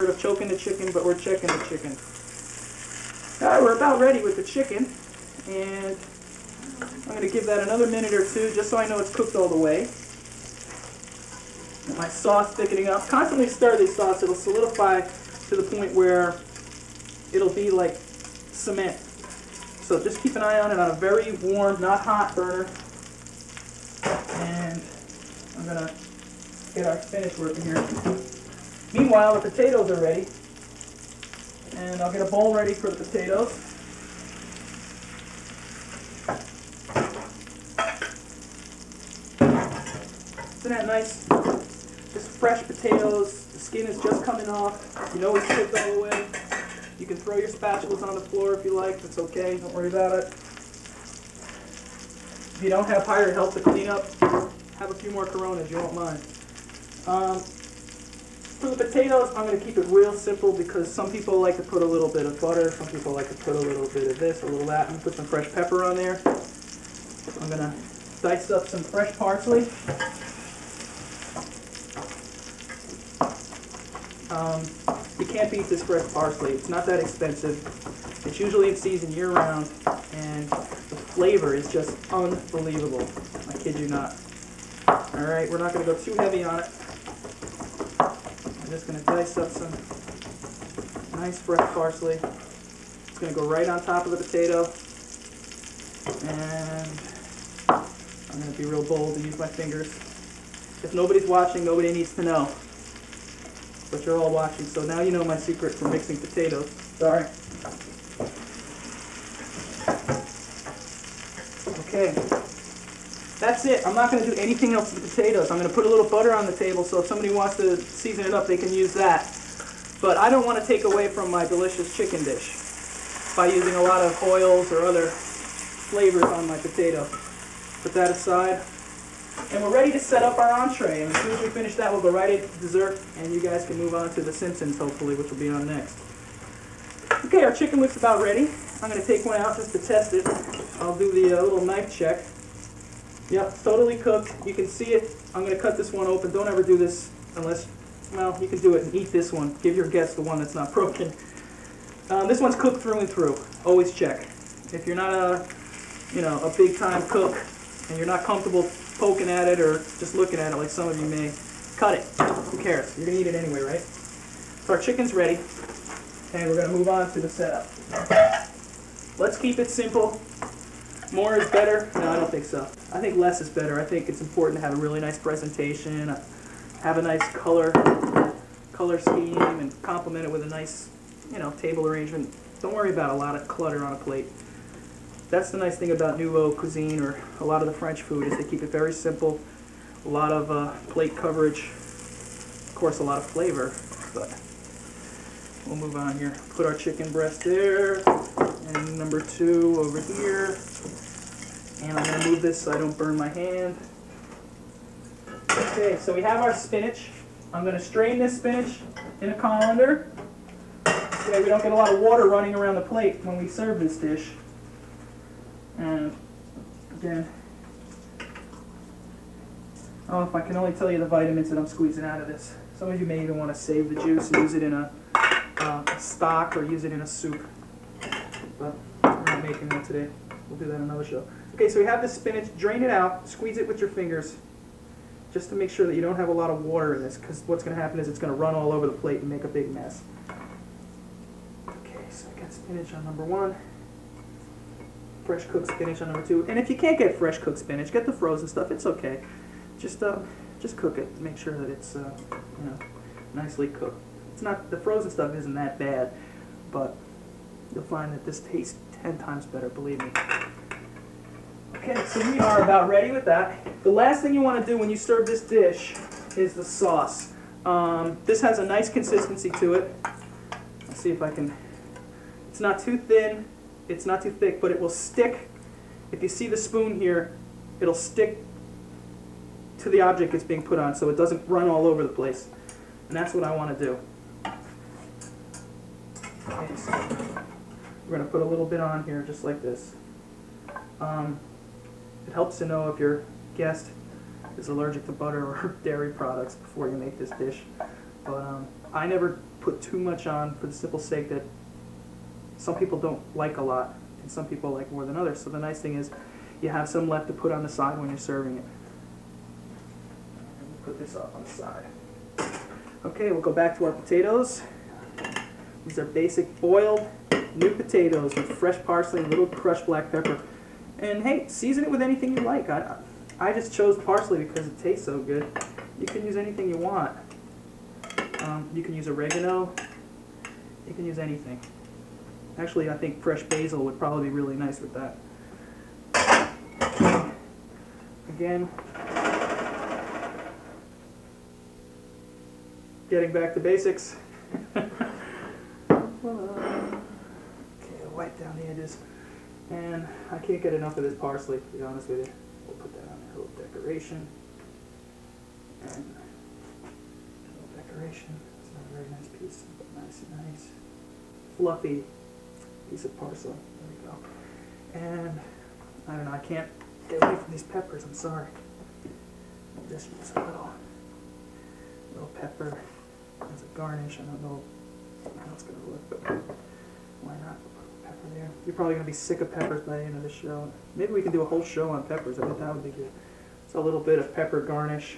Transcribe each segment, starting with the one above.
of choking the chicken, but we're checking the chicken. Alright, we're about ready with the chicken, and I'm going to give that another minute or two just so I know it's cooked all the way. My sauce thickening up. Constantly stir this sauce. It'll solidify to the point where it'll be like cement. So just keep an eye on it on a very warm, not hot burner. And I'm going to get our spinach working here. Meanwhile, the potatoes are ready. And I'll get a bowl ready for the potatoes. Isn't that nice? Just fresh potatoes. The skin is just coming off. You know it's cooked all the way. You can throw your spatulas on the floor if you like. That's okay. Don't worry about it. If you don't have hired help to clean up, have a few more Coronas. You won't mind. For the potatoes, I'm going to keep it real simple because some people like to put a little bit of butter. Some people like to put a little bit of this, a little of that. I'm going to put some fresh pepper on there. I'm going to dice up some fresh parsley. You can't beat this fresh parsley. It's not that expensive. It's usually in season year-round, and the flavor is just unbelievable. I kid you not. Alright, we're not going to go too heavy on it. I'm just going to dice up some nice fresh parsley. It's going to go right on top of the potato. And I'm going to be real bold and use my fingers. If nobody's watching, nobody needs to know. But you're all watching, so now you know my secret for mixing potatoes. Sorry. Okay. That's it. I'm not going to do anything else with the potatoes. I'm going to put a little butter on the table, so if somebody wants to season it up, they can use that. But I don't want to take away from my delicious chicken dish by using a lot of oils or other flavors on my potato. Put that aside. And we're ready to set up our entree. And as soon as we finish that, we'll go right into dessert, and you guys can move on to The Simpsons, hopefully, which will be on next. Okay, our chicken looks about ready. I'm going to take one out just to test it. I'll do the little knife check. Yep, totally cooked. You can see it. I'm going to cut this one open. Don't ever do this unless, well, you can do it and eat this one. Give your guest the one that's not broken. This one's cooked through and through. Always check. If you're not a big-time cook and you're not comfortable poking at it or just looking at it like some of you may, cut it. Who cares? You're going to eat it anyway, right? So our chicken's ready, and we're going to move on to the setup. Let's keep it simple. More is better? No, I don't think so. I think less is better. I think it's important to have a really nice presentation, have a nice color scheme, and complement it with a nice, table arrangement. Don't worry about a lot of clutter on a plate. That's the nice thing about nouveau cuisine or a lot of the French food is they keep it very simple. A lot of plate coverage, of course a lot of flavor, but we'll move on here. Put our chicken breast there, and number 2 over here. And I'm going to move this so I don't burn my hand. Okay, so we have our spinach. I'm going to strain this spinach in a colander. So we don't get a lot of water running around the plate when we serve this dish. And again, oh, if I can only tell you the vitamins that I'm squeezing out of this. Some of you may even want to save the juice and use it in a stock or use it in a soup. But we're not making that today. We'll do that on another show. Okay, so we have the spinach. Drain it out. Squeeze it with your fingers just to make sure that you don't have a lot of water in this, because what's going to happen is it's going to run all over the plate and make a big mess. Okay, so I got spinach on number 1. Fresh cooked spinach on number 2. And if you can't get fresh cooked spinach, get the frozen stuff. It's okay. Just cook it to make sure that it's nicely cooked. It's not, the frozen stuff isn't that bad, but you'll find that this tastes 10 times better, believe me. Okay, so we are about ready with that. The last thing you want to do when you serve this dish is the sauce. This has a nice consistency to it. Let's see if I can. It's not too thin. It's not too thick, but it will stick. If you see the spoon here, it'll stick to the object it's being put on so it doesn't run all over the place. And that's what I want to do. Okay, so we're going to put a little bit on here just like this. It helps to know if your guest is allergic to butter or dairy products before you make this dish. But I never put too much on for the simple sake that some people don't like a lot, and some people like more than others. So the nice thing is you have some left to put on the side when you're serving it. And we'll put this off on the side. Okay, we'll go back to our potatoes. These are basic boiled new potatoes with fresh parsley and a little crushed black pepper. And hey, season it with anything you like. I just chose parsley because it tastes so good. You can use anything you want. You can use oregano. You can use anything. Actually, I think fresh basil would probably be really nice with that. Again, getting back to basics. Okay, I'll wipe down the edges. And I can't get enough of this parsley, to be honest with you. We'll put that on there, a little decoration. And a little decoration. It's not a very nice piece, but nice, fluffy piece of parsley. There we go. And I don't know, I can't get away from these peppers, I'm sorry. I'll just use a little pepper as a garnish. I don't know how it's going to look, but why not? Pepper there. You're probably going to be sick of peppers by the end of the show. Maybe we can do a whole show on peppers. I think that would be good. It's a little bit of pepper garnish.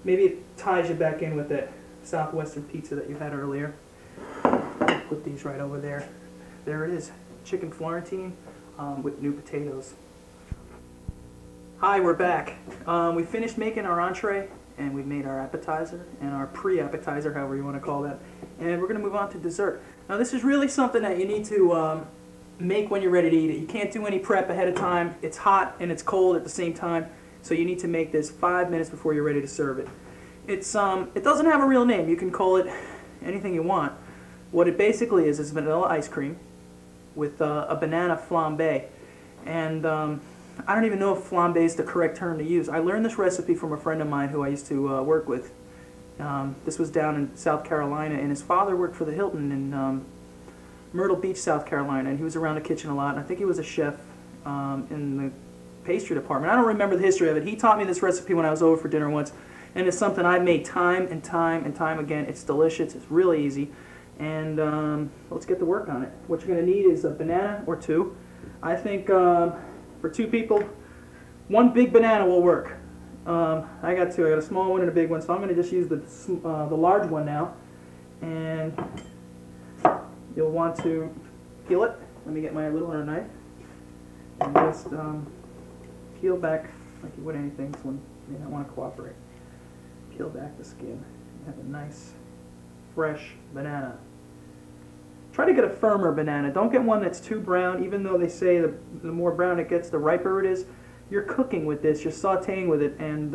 Maybe it ties you back in with that Southwestern pizza that you had earlier. Put these right over there. There it is. Chicken Florentine with new potatoes. Hi, we're back. We finished making our entree, and we've made our appetizer and our pre-appetizer, however you want to call that. And we're going to move on to dessert. Now this is really something that you need to make when you're ready to eat it. You can't do any prep ahead of time. It's hot and it's cold at the same time, so you need to make this 5 minutes before you're ready to serve it. It doesn't have a real name. You can call it anything you want. What it basically is vanilla ice cream with a banana flambe. And I don't even know if flambe is the correct term to use. I learned this recipe from a friend of mine who I used to work with. This was down in South Carolina, and his father worked for the Hilton in Myrtle Beach, South Carolina, and he was around the kitchen a lot, and I think he was a chef in the pastry department. I don't remember the history of it. He taught me this recipe when I was over for dinner once, and it's something I've made time and time and time again. It's delicious. It's really easy, and let's get to work on it. What you're going to need is a banana or two. I think for 2 people, 1 big banana will work. I got 2. I got a small one and a big one, so I'm going to just use the large one now. And you'll want to peel it. Let me get my little hunter knife and just peel back like you would anything. This one may not want to cooperate. Peel back the skin. You have a nice, fresh banana. Try to get a firmer banana. Don't get one that's too brown, even though they say the more brown it gets, the riper it is. You're cooking with this, you're sauteing with it, and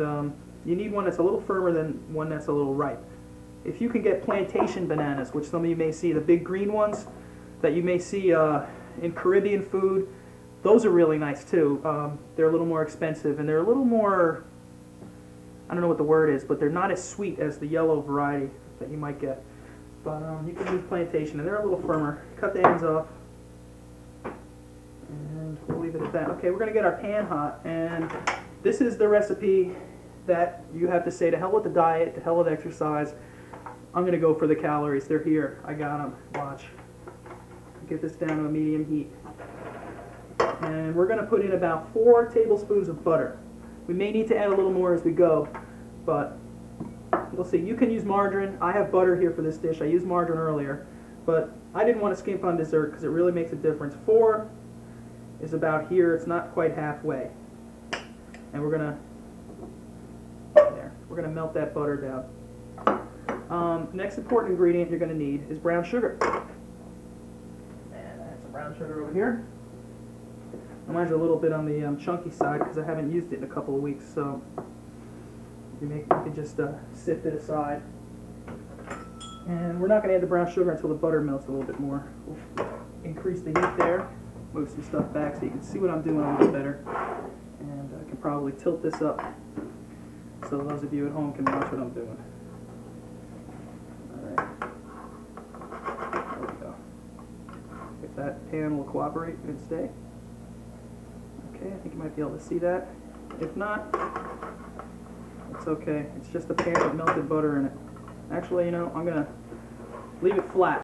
you need one that's a little firmer than one that's a little ripe. If you can get plantation bananas, which some of you may see, the big green ones that you may see in Caribbean food, those are really nice too. They're a little more expensive, and they're a little more, I don't know what the word is, but they're not as sweet as the yellow variety that you might get. But you can use plantation, and they're a little firmer. Cut the ends off. And we'll leave it at that. Okay, we're going to get our pan hot, and this is the recipe that you have to say, to hell with the diet, to hell with exercise. I'm going to go for the calories. They're here. I got them. Watch. Get this down to a medium heat. And we're going to put in about 4 tablespoons of butter. We may need to add a little more as we go, but we'll see. You can use margarine. I have butter here for this dish. I used margarine earlier, but I didn't want to skimp on dessert because it really makes a difference. 4 is about here. It's not quite halfway. And we're gonna melt that butter down. Next important ingredient you're gonna need is brown sugar. And I have some brown sugar over here. Mine's a little bit on the chunky side because I haven't used it in a couple of weeks, so you can just sift it aside. And we're not going to add the brown sugar until the butter melts a little bit more. We'll increase the heat there, move some stuff back so you can see what I'm doing a little better. And I can probably tilt this up so those of you at home can watch what I'm doing. Alright. There we go. If that pan will cooperate and stay. Okay, I think you might be able to see that. If not, it's okay. It's just a pan with melted butter in it. Actually, you know, I'm gonna Leave it flat.